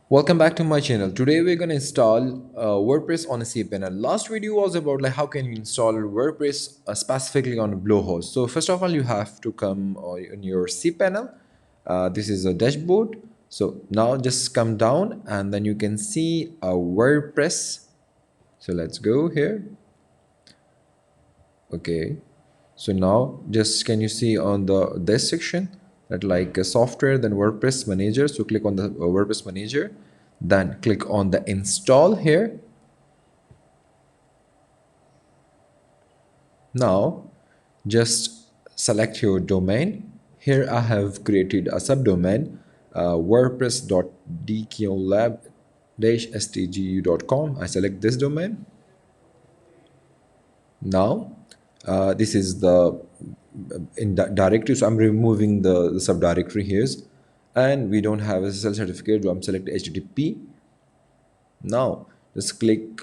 Welcome back to my channel. Today we're going to install WordPress on a cPanel. Last video was about like how can you install WordPress specifically on a Bluehost. So first of all, you have to come on your cPanel. This is a dashboard. So now just come down and then you can see a WordPress. So let's go here. Okay. So now just can you see on this section that like software, then WordPress Manager. So click on the WordPress Manager, then click on the install here. Now just select your domain. Here I have created a subdomain wordpress.dqlab-stgu.com. I select this domain. Now this is the in directory, so I'm removing the subdirectory here, and we don't have a SSL certificate, so I'm selecting HTTP. Now just click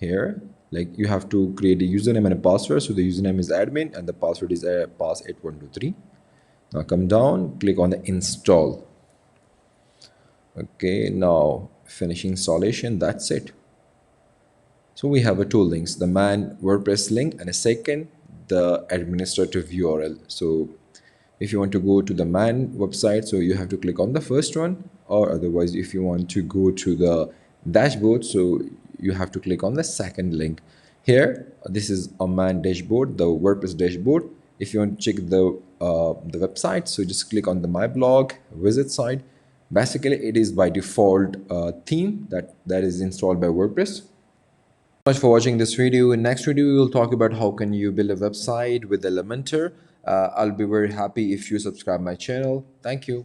here, like you have to create a username and a password. So the username is admin and the password is pass8123. Now come down, click on the install. Okay, now finish installation. That's it. So we have two links, the man WordPress link and a second the administrative URL. So if you want to go to the man website, so you have to click on the first one, or otherwise if you want to go to the dashboard, so you have to click on the second link. Here this is a man dashboard, the WordPress dashboard. If you want to check the website, so just click on the my blog visit site. Basically it is by default theme that is installed by WordPress. Much for watching this video. In next video we will talk about how can you build a website with Elementor. I'll be very happy if you subscribe my channel. Thank you.